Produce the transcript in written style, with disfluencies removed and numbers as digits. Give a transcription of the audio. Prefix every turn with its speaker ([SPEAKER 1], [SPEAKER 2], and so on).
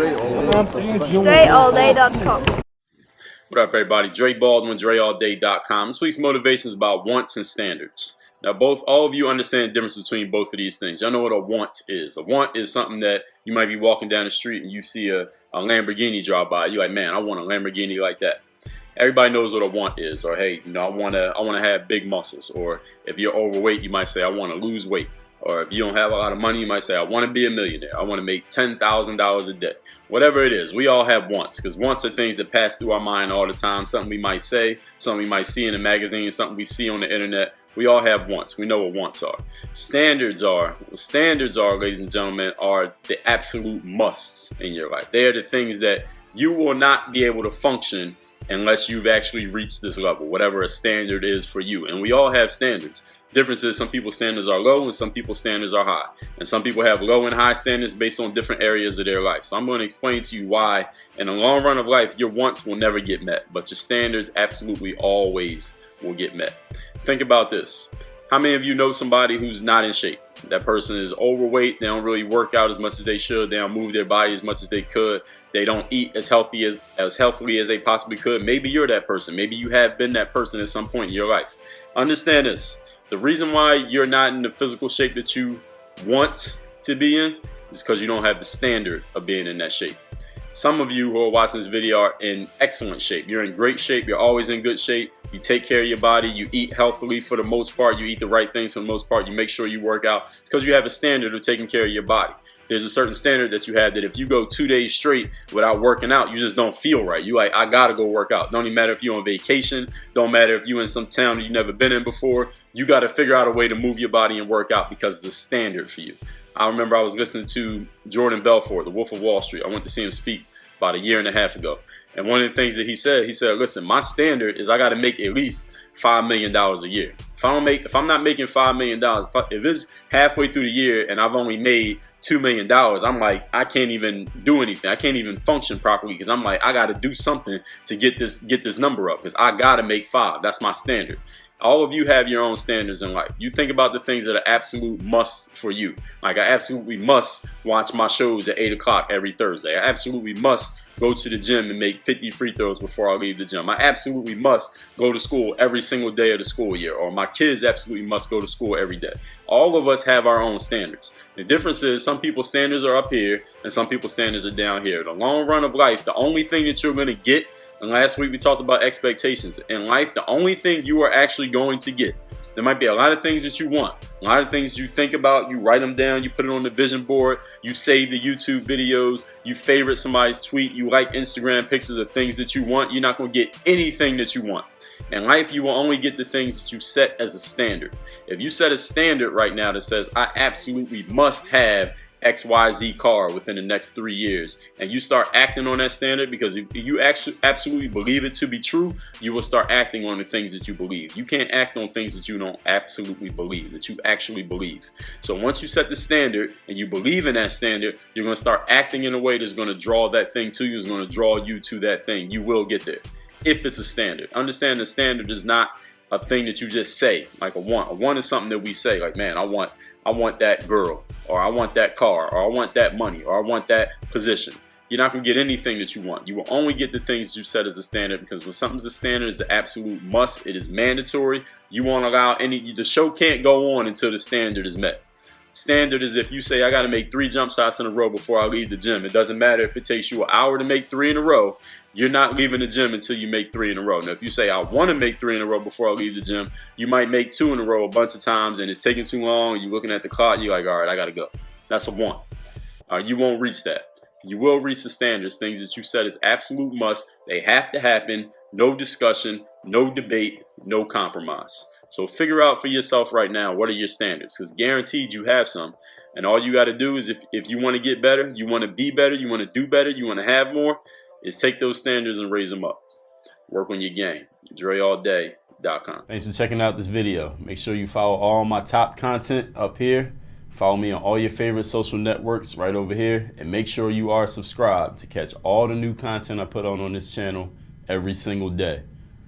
[SPEAKER 1] DreAllDay.com.
[SPEAKER 2] What up, everybody? Dre Baldwin, DreAllDay.com. This week's motivation is about wants and standards. Now, all of you understand the difference between both of these things. Y'all know what a want is. A want is something that you might be walking down the street and you see a Lamborghini drive by. You're like, man, I want a Lamborghini like that. Everybody knows what a want is. Or, hey, I want to have big muscles. Or if you're overweight, you might say, I want to lose weight. Or if you don't have a lot of money, you might say, I want to be a millionaire. I want to make $10,000 a day. Whatever it is, we all have wants, because wants are things that pass through our mind all the time. Something we might say, something we might see in a magazine, something we see on the internet. We all have wants. We know what wants are. Standards are, ladies and gentlemen, are the absolute musts in your life. They are the things that you will not be able to function unless you've actually reached this level, whatever a standard is for you. And we all have standards. Difference is some people's standards are low and some people's standards are high. And some people have low and high standards based on different areas of their life. So I'm going to explain to you why in the long run of life, your wants will never get met, but your standards absolutely always will get met. Think about this. How many of you know somebody who's not in shape? That person is overweight. They don't really work out as much as they should. They don't move their body as much as they could. They don't eat as healthily as they possibly could. Maybe you're that person. Maybe you have been that person at some point in your life. Understand this. The reason why you're not in the physical shape that you want to be in is because you don't have the standard of being in that shape. Some of you who are watching this video are in excellent shape. You're in great shape. You're always in good shape. You take care of your body. You eat healthily for the most part. You eat the right things for the most part. You make sure you work out. It's because you have a standard of taking care of your body. There's a certain standard that you have that if you go 2 days straight without working out, you just don't feel right. You like, I gotta go work out. Don't even matter if you're on vacation. Don't matter if you're in some town that you've never been in before. You got to figure out a way to move your body and work out because it's a standard for you. I remember I was listening to Jordan Belfort, the Wolf of Wall Street. I went to see him speak about 1.5 years ago. And one of the things that he said, listen, my standard is I got to make at least $5 million a year. If I'm not making $5 million, if it's halfway through the year and I've only made $2 million, I'm like, I can't even do anything. I can't even function properly because I'm like, I got to do something to get this number up because I got to make 5. That's my standard. All of you have your own standards in life. You think about the things that are absolute musts for you. Like I absolutely must watch my shows at 8 o'clock every Thursday. I absolutely must go to the gym and make 50 free throws before I leave the gym. I absolutely must go to school every single day of the school year. Or my kids absolutely must go to school every day. All of us have our own standards. The difference is some people's standards are up here and some people's standards are down here. The long run of life, the only thing that you're going to get, and last week we talked about expectations. In life, the only thing you are actually going to get, there might be a lot of things that you want, a lot of things you think about, you write them down, you put it on the vision board, you save the YouTube videos, you favorite somebody's tweet, you like Instagram pictures of things that you want. You're not going to get anything that you want. In life, you will only get the things that you set as a standard. If you set a standard right now that says, I absolutely must have XYZ car within the next 3 years, and you start acting on that standard, because if you actually absolutely believe it to be true, you will start acting on the things that you believe. You can't act on things that you don't absolutely believe, that you actually believe. So once you set the standard and you believe in that standard, you're going to start acting in a way that's going to draw that thing to you, is going to draw you to that thing. You will get there if it's a standard. Understand the standard is not a thing that you just say, like a want. A want is something that we say, like, man, I want that girl, or I want that car, or I want that money, or I want that position. You're not going to get anything that you want. You will only get the things you set as a standard, because when something's a standard, it's an absolute must. It is mandatory. You won't allow the show can't go on until the standard is met. Standard is if you say, I got to make 3 jump shots in a row before I leave the gym. It doesn't matter if it takes you an hour to make 3 in a row. You're not leaving the gym until you make 3 in a row. Now, if you say, I want to make 3 in a row before I leave the gym, you might make 2 in a row a bunch of times, and it's taking too long. You're looking at the clock. You're like, all right, I got to go. That's a want. You won't reach that. You will reach the standards, things that you set as absolute must. They have to happen. No discussion, no debate, no compromise. So figure out for yourself right now, what are your standards? Because guaranteed you have some. And all you got to do is if you want to get better, you want to be better, you want to do better, you want to have more, is take those standards and raise them up. Work on your game. DreAllDay.com.
[SPEAKER 3] Thanks for checking out this video. Make sure you follow all my top content up here. Follow me on all your favorite social networks right over here. And make sure you are subscribed to catch all the new content I put on this channel every single day.